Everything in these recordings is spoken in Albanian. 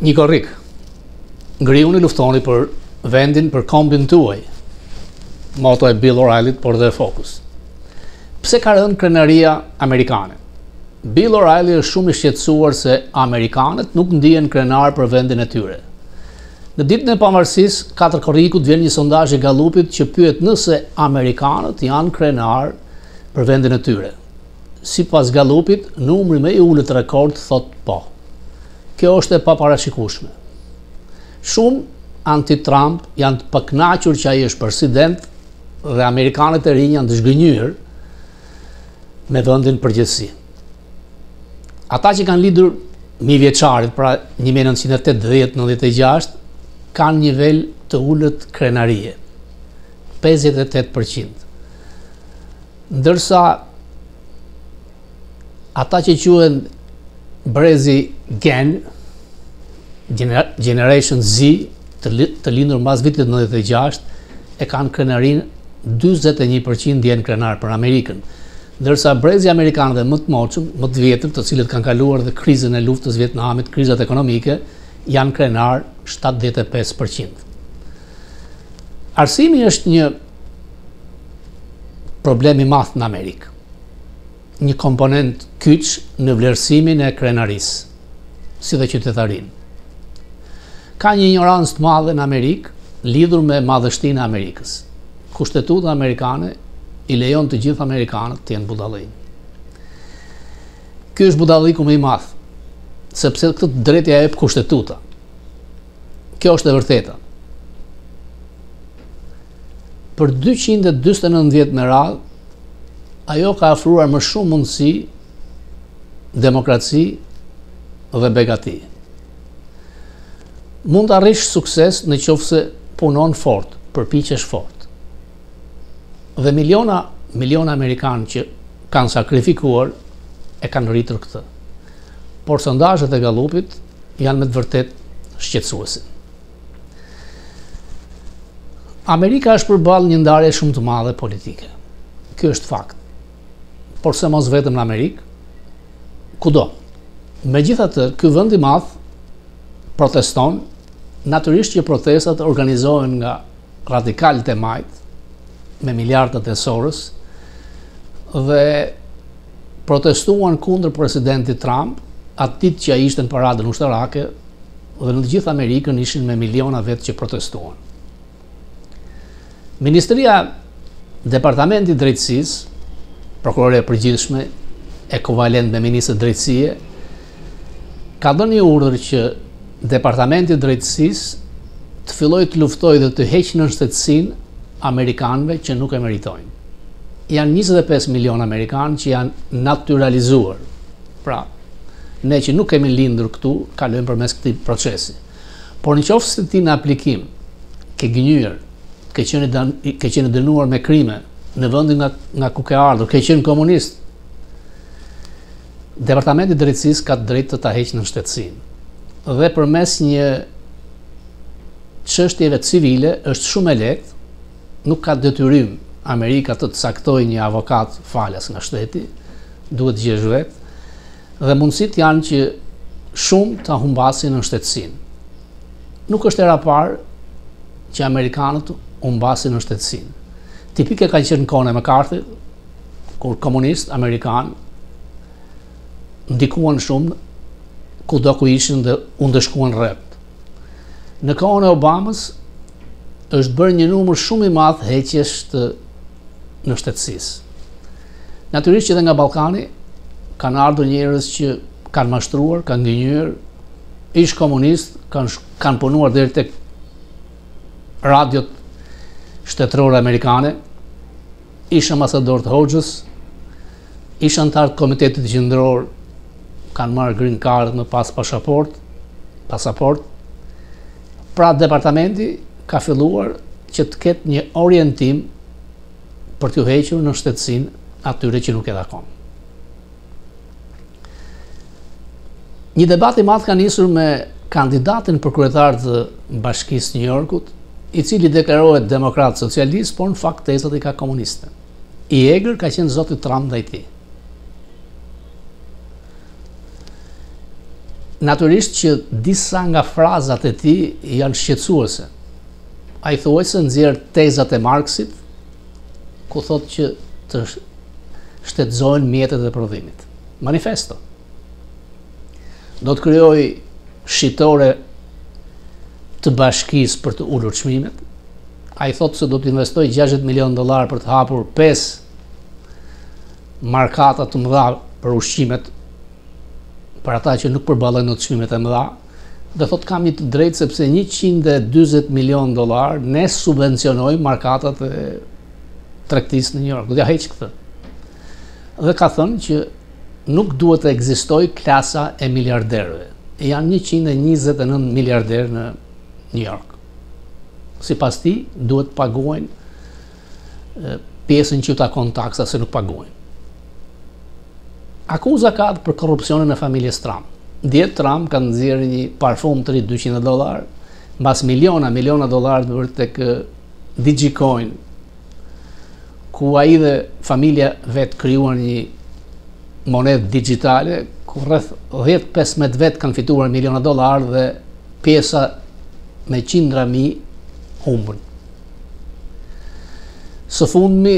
Një korrik. Ngriuni luftoni për vendin, për kombin tuaj. Moto e Bill O'Reillyt, por dhe Focus. Pse ka rënë krenaria amerikane? Bill O'Reilly është shumë i shqetësuar se amerikanët nuk ndihen krenar për vendin e tyre. Në ditën e pavarësisë, 4 korrikut vjen një sondazh i Gallupit që pyet nëse amerikanët janë krenar për vendin e tyre. Sipas Gallupit, numri më i ulët rekord thot po. Kjo është e paparashikueshme. Shumë anti-Trump janë të pakënaqur që ai është president dhe amerikanët e rinj janë të zhgënjur me vendin përgjithësi. Ata që kanë lidhur mijëvjeçarit, pra 1980-96, kanë nivel të ulët krenarie, 58%. Ndërsa ata që quhen brezi Gen, Generation Z, të lindur mbas vitit 96, e kanë krenarin 41% ndjen krenar për Amerikën. Ndërsa brezi amerikanëve më të moshëm, më të vjetër, të cilët kanë kaluar dhe krizën e luftës Vietnamit, krizat ekonomike, janë krenar 75%. Arsimi është një problem i madh në Amerikë. Një komponent kyç në vlerësimin e krenarisë, si dhe qytetarinë. Ka një ignorancë të madhe në Amerikë lidhur me madhështinë e Amerikës. Kushtetuta amerikane i lejon të gjithë amerikanët të jenë budallëj. Ky është budalliku më i madh, sepse këtë drejtë ja jep kushtetuta. Kjo është e vërteta. Për 249 vjet me radhë, ajo ka ofruar më shumë mundësi, demokraci dhe begati. Mund të arrish sukses në qoftë se punon fort, përpiqesh fort. Dhe miliona amerikanë që kanë sakrifikuar e kanë rritur këtë. Por sondazhet e Gallupit janë me të vërtet shqetësuese. Amerika është përballë një ndarje shumë të madhe politike. Ky është fakt. Por se mos vetëm në Amerikë, kudo. Megjithatë, ky vend i madh proteston, natyrisht që protestat organizohen nga radikalët e majt, me miliardët e sorës, dhe protestuan kundër presidentit Trump, atë ditë që ai ishte në paradën ushtarake, dhe në të gjithë Amerikën ishin me miliona vetë që protestuan. Ministria Departamenti Drejtësisë, prokuroria e përgjithshme, ekuivalent me ministër drejtësie, ka dhënë një urdhër që Departamenti Drejtësisë të fillojë të luftojë dhe të heqë në shtetësinë amerikanëve që nuk e meritojnë. Janë 25 milion amerikanë që janë naturalizuar. Pra, ne që nuk kemi lindur këtu, kalojmë përmes këtij procesi. Por nëse se ti në aplikim ke gënjur, ke qenë dënuar me krime në vendin nga ku ke ardhur, ke qenë komunist, Departamenti i Drejtësisë ka drejtë të ta heqë në shtetësinë. Dhe përmes një çështjeve civile është shumë e lehtë, nuk ka detyrim Amerika të caktojë një avokat falas nga shteti, duhet gjesh vetë, dhe mundësit janë që shumë të humbasin në shtetësinë. Nuk është era parë që amerikanët humbasin në shtetësinë. Tipike ka qenë në kohën e McCarthy, kur komunist amerikan ndikuan shumë kudo ku ishin dhe u ndeshkuan rrept. Në kohën e Obamës është bërë një numër shumë i madh heqjesh në shtetësisë. Natyrisht që edhe nga Ballkani kanë ardhur njerëz që kanë mashtruar, kanë gënjur, ish komunist, kanë punuar deri tek radiot shtetërore amerikane, ish ambasador të Hoxhës, ish antar të Komitetit Qendror, kanë marrë green card në pas pasaport. Pra departamenti ka filluar që të ketë një orientim për t'u hequr në shtetësinë atyre që nuk e dakon. Një debat i madh ka nisur me kandidatin për kryetar të Bashkisë New Yorkut, i cili deklarohet demokrat socialist, por në fakt tezat i ka komuniste. I egër ka qenë zoti Trump ndaj tij. Natyrisht që disa nga frazat e tij janë shqetësuese. Ai thuaj se nxjerr tezat e Marksit, ku thotë që të shtetëzohen mjetet e prodhimit. Manifesto. Do të krijojë shitore të bashkisë për të ulur çmimet. Ai thotë se do të investojë $60 milion për të hapur 5 markata të mëdha për ushqimet, për ata që nuk përballojnë në çmimet e mëdha. Dhe thotë kam një të drejtë sepse $140 milion ne subvencionojmë markatat e tregtisë në New York. Do t'ja heq këtë. Dhe ka thënë që nuk duhet të ekzistojë klasa e miliarderëve. Janë 129 miliarderë në New York. Sipas tij duhet të paguajnë pjesën që takon taksa se nuk paguajnë. Akuza ka për korrupsionin e familjes Trump. Djetë Trump ka nxjerrë një parfum të ri $200, mbas miliona dollar të vërtet tek DigiCoin, ku ai dhe familja vet krijuan një monedë digjitale, ku rreth 10-15 vet kanë fituar miliona dollar dhe pjesa me qindra mijë humbën. Së fundmi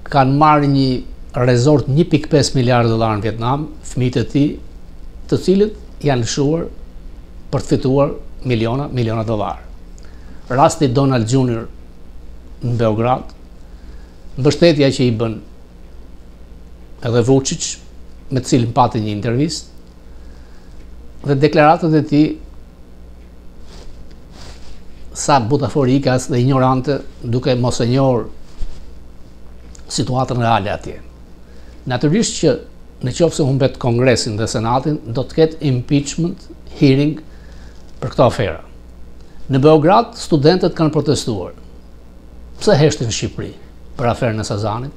kanë marrë një rezort $1.5 miliardë në Vietnam, fëmijët e tij, të cilët janë lëshuar për të fituar miliona dollar. Rasti Donald Jr. në Beograd, mbështetja që i bën edhe Vučić, me të cilin pati një intervistë, dhe deklaratat e tij sa butaforike as dhe ignorante, duke mos e njohur situatën reale atje. Natyrisht që në qoftë se humbet Kongresin dhe Senatin, do të ketë impeachment hearing për këtë aferë. Në Beograd, studentët kanë protestuar. Pse heshtin në Shqipëri për aferën e Sazanit?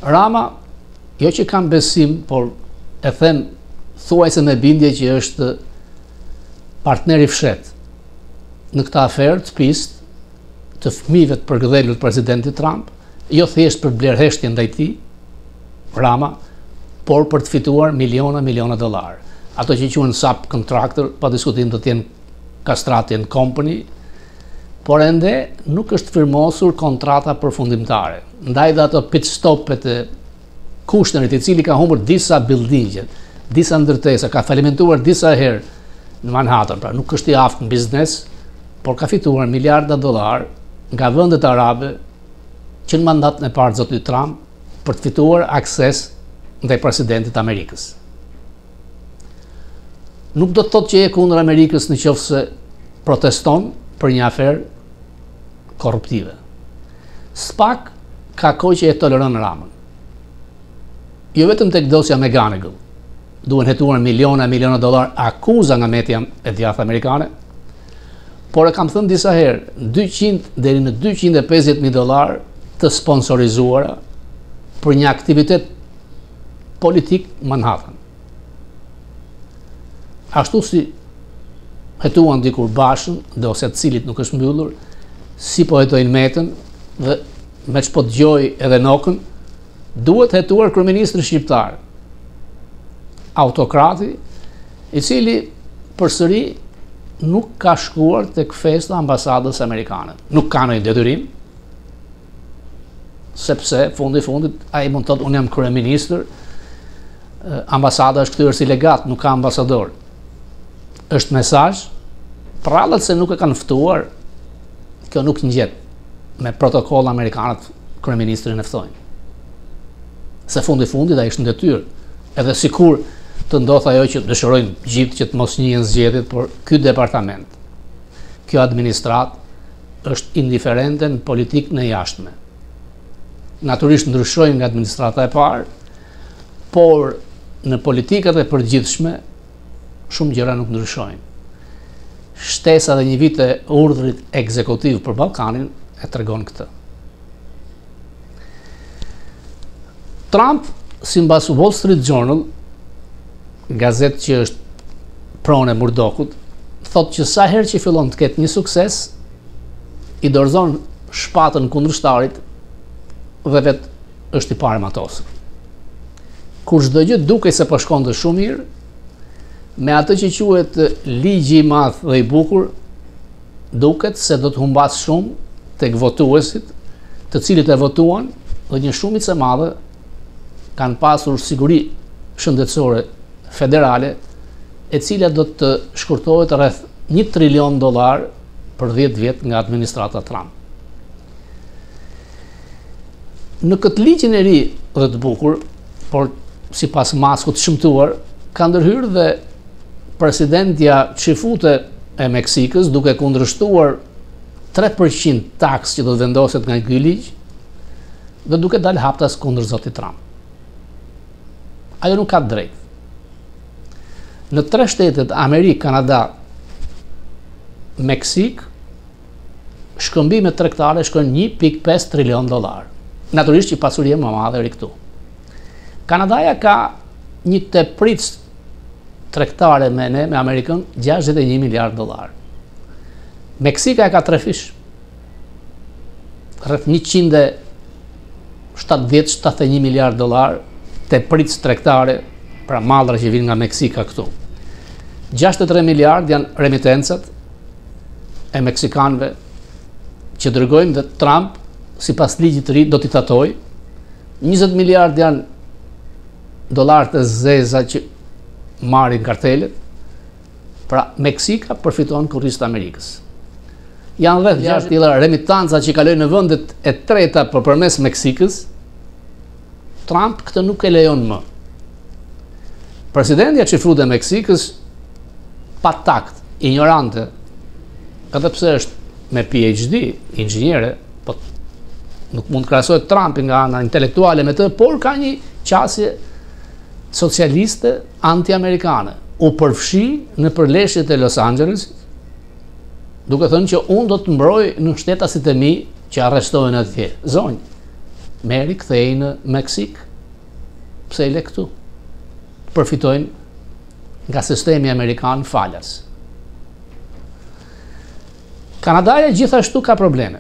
Rama, jo që kam besim, por e them thuajse me bindje që është partneri fshet në këtë aferë të pistë të fëmijëve të përgëdhelur të presidentit Trump, jo thjesht për blerheshtje ndaj tij, Rama, por për të fituar miliona dollar. Ato që quhen subcontractor, pa diskutim do të jenë castrati and company, por ende nuk është firmosur kontrata përfundimtare. Ndaj dhe ato pit stopet e Kushnerit, i cili ka humbur disa buildinge, disa ndërtesa, ka falimentuar disa herë në Manhattan, pra nuk është i aftë në biznes, por ka fituar miliarda dollar nga vendet arabe që në mandatën e parë zotit Trump për të fituar akses ndaj presidentit Amerikës. Nuk do të thotë që e kundër Amerikës në qoftë se proteston për një aferë korruptive. Spak ka kohë që e toleron Ramën. Jo vetëm tek dosja McGonigal, duhen hetuar miliona dollar akuza nga media e djathtë amerikane, por e kam thënë disa herë, 200 deri në $250.000 të sponsorizuara për një aktivitet politik Manhattan. Ashtu si hetuan dikur Bashën, dosja të cilit nuk është mbyllur, si po hetojnë Metën dhe me ç'po dëgjoj edhe Nokën, duhet hetuar kryeministri shqiptar, autokrati, i cili përsëri nuk ka shkuar tek festa ambasadës amerikane. Nuk ka ndonjë detyrim, sepse fundit ai mund të thotë unë jam kryeministër, ambasada është kthyer si legat, nuk ka ambasador. Është mesazh, prallat se nuk e kanë ftuar, kjo nuk ngjet. Me protokoll amerikanët kryeministrin e ftojnë. Se fundit ai është në detyrë. Edhe sikur të ndodh ajo që dëshirojnë gjithë që të mos njihen zgjedhjet, por ky departament, kjo administrat është indiferente në politikën e jashtme. Natyrisht ndryshojnë nga administrata e parë, por në politikat e përgjithshme shumë gjëra nuk ndryshojnë. Shtesa dhe një vit e urdhrit ekzekutiv për Ballkanin e tregon këtë. Trump, sipas Wall Street Journal, gazetë që është pronë e Murdokut, thotë që sa herë që fillon të ketë një sukses, i dorëzon shpatën kundërshtarit dhe vetë është i parë matosur. Kur çdo gjë dukej se po shkonte shumë mirë, me atë që quhet ligji i madh dhe i bukur, duket se do të humbas shumë tek votuesit, të cilët e votuan dhe një shumicë e madhe kanë pasur siguri shëndetësore federale, e cila do të shkurtohet rreth $1 trilion për 10 vjet nga administrata Trump. Në këtë ligjin e ri dhe të bukur, por sipas maskut shëmtuar, ka ndërhyrë dhe presidentja çifute e Meksikës, duke kundërshtuar 3% taks që do të vendoset nga ky ligj, dhe duke dalë haptas kundër zotit Trump. Ajo nuk ka drejt. Në 3 shtetet, Amerikë, Kanada, Meksik, shkëmbimet tregtare shkojnë $1.5 trilion. Natyrisht që pasuria më e madhe ri këtu. Kanadaja ka një tepritës tregtare me ne, me Amerikën, $61 miliard. Meksika e ka 3 fish. Rreth $171 miliard tepritës tregtare, pra mallra që vijnë nga Meksika këtu. 63 miliard janë remitencat e meksikanëve që dërgojnë dhe Trump, sipas ligjit të ri, do t'i tatoj. 20 miliard janë dollar të zeza që marrin kartelet. Pra Meksika përfiton kurrizit Amerikës. Janë rreth 6 tilla remitanca që kalojnë në vendet e treta përmes Meksikës. Trump këtë nuk e lejon më. Presidentja çifute e Meksikës, pa takt, ignorante, edhe pse është me PhD, inxhiniere, po nuk mund të krahasohet Trumpi nga ana intelektuale me të, por ka një qasje socialiste anti-amerikane. U përfshi në përleshjet e Los Angelesit, duke thënë që unë do të mbroj në shtetasit e mi që arrestohen atje. Zonjë, meri kthej në Meksik, pse i le këtu? Përfitojnë nga sistemi amerikan falas. Kanadaja gjithashtu ka probleme.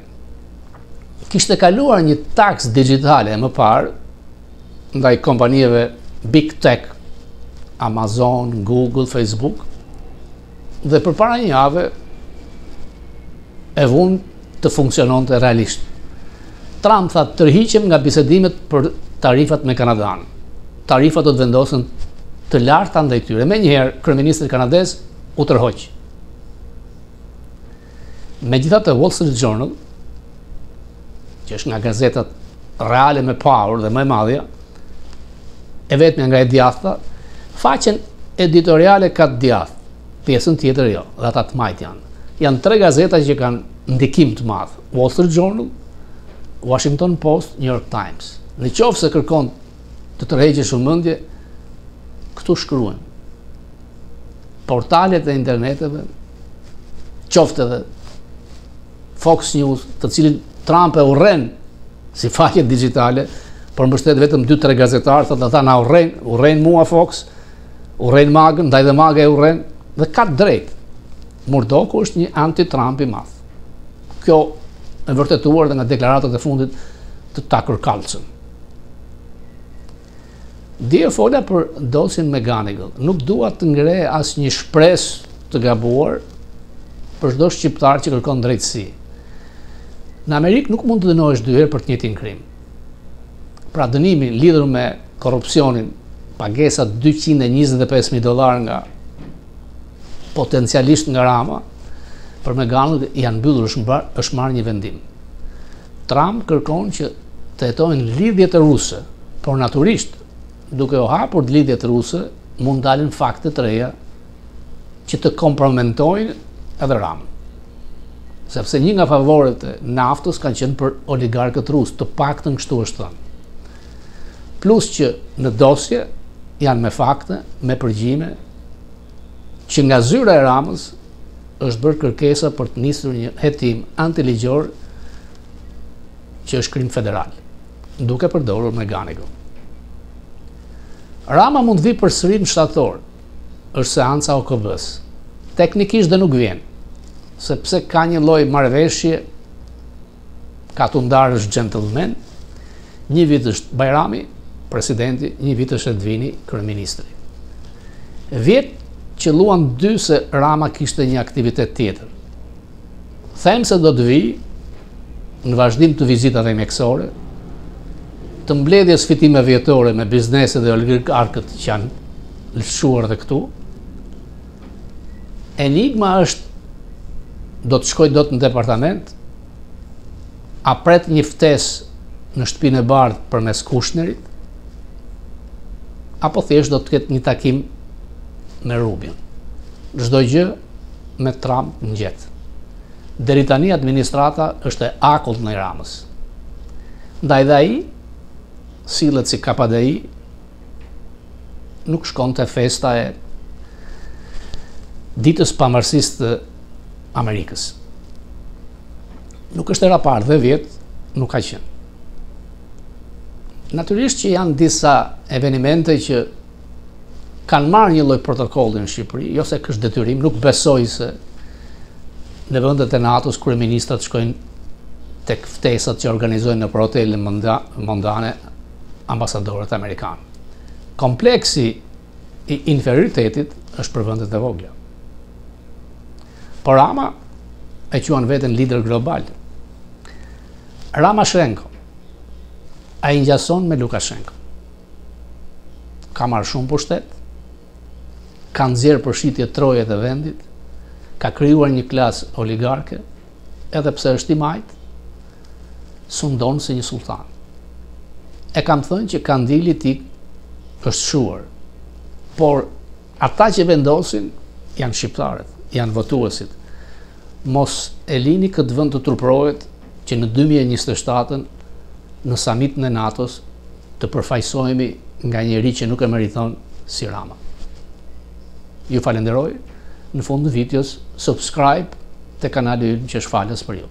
Kishte kaluar një taks digjitale më parë ndaj kompanieve Big Tech, Amazon, Google, Facebook, dhe përpara një jave e vunë të funksiononte realisht. Trump tha tërhiqem nga bisedimet për tarifat me Kanadan. Tarifat do të vendosen të larta ndaj tyre. Menjëherë kryeministri kanadez u tërhoq. Megjithatë, Wall Street Journal, që është nga gazetat reale me power dhe më e madhja, e vetmja nga e djathta, faqen editoriale ka të djathtë, pjesën tjetër jo, dhe ata të majt janë. Janë 3 gazeta që kanë ndikim të madh: Wall Street Journal, Washington Post, New York Times. Në qoftë se kërkon të tërheqësh vëmendje, këtu shkruan. Portalet e interneteve, qoftë edhe Fox News, të cilin Trump e urren si faqe digjitale, por mbështet vetëm 2-3 gazetarë, thotë ata na urren mua Fox, urren Magën, ndaj dhe Maga e urren, dhe ka drejt. Murdoku është një anti-Trump i madh. Kjo e vërtetuar dhe nga deklaratat e fundit të Tucker Carlson. Dje fola për dosjen McGonigal. Nuk dua të ngre asnjë shpresë të gabuar për çdo shqiptar që kërkon drejtësi. Në Amerikë nuk mund të dënohesh 2 herë për të njëjtin krim. Pra dënimi lidhur me korrupsionin, pagesa $225,000 nga potencialisht nga Rama, për McGonigal janë mbyllur, është marrë një vendim. Trump kërkon që të jetojnë lidhjet ruse, por natyrisht, duke u hapur lidhjet ruse, mund dalin fakte të reja që të kompromentojnë edhe Ramën. Sepse një nga favoret e naftës kanë qenë për oligarkët rusë, të paktën kështu është thënë. Plus që në dosje janë me fakte, me përgjime, që nga zyra e Ramës është bërë kërkesa për të nisur një hetim antiligjor që është krim federal, duke përdorur McGonigal. Rama mund vi përsëri në shtator, është seanca OKB-s. Teknikisht dhe nuk vjen, sepse ka një lloj marrëveshje, ka të ndarë është gentleman, një vit është Bajrami, presidenti, një vit është Edvini, kryeministri. Vjet qelluan dy se Rama kishte një aktivitet tjetër. Them se do të vi në vazhdim të vizitave mjekësore, të mbledhjes fitime vjetore me bizneset dhe oligarkët që janë lëshuar dhe këtu. Enigma është, do të shkoj dot në departament, a pret një ftesë në shtëpinë e bardhë përmes Kushnerit, apo thjesht do të ketë një takim me Rubin. Çdo gjë me Trump në gjet. Deri tani administrata është e akullt në Ramës. Ndaj dhe ai sillet si KPDI, nuk shkon të festa e ditës pavarësisë të Amerikës. Nuk është era parë dhe vjetë nuk ka qenë. Natyrisht që janë disa evenimente që kanë marrë një lloj protokolli në Shqipëri, jo se kështë detyrim, nuk besoj se në vendet e NATO-s kryeministrat shkojnë tek ftesat që organizojnë në hotele mondane ambasadorët amerikanë. Kompleksi i inferioritetit është për vendet e vogla. Por Rama e quan veten lider global. Rama Shrenko, a i ngjason me Lukashenko. Ka marrë shumë pushtet, ka nxjerrë përshitje troje të vendit, ka krijuar një klasë oligarke, edhe pse është i majt, sundon si një sultan. E kam thënë që kandili i tij është shuar, por ata që vendosin janë shqiptarët, janë votuesit. Mos e lini këtë vend të turprohet që në 2027 në samitin e NATO-s të përfaqësohemi nga njëri që nuk e meriton si Rama. Ju falenderoj, në fund të videos subscribe te kanali ynë që është falës për ju.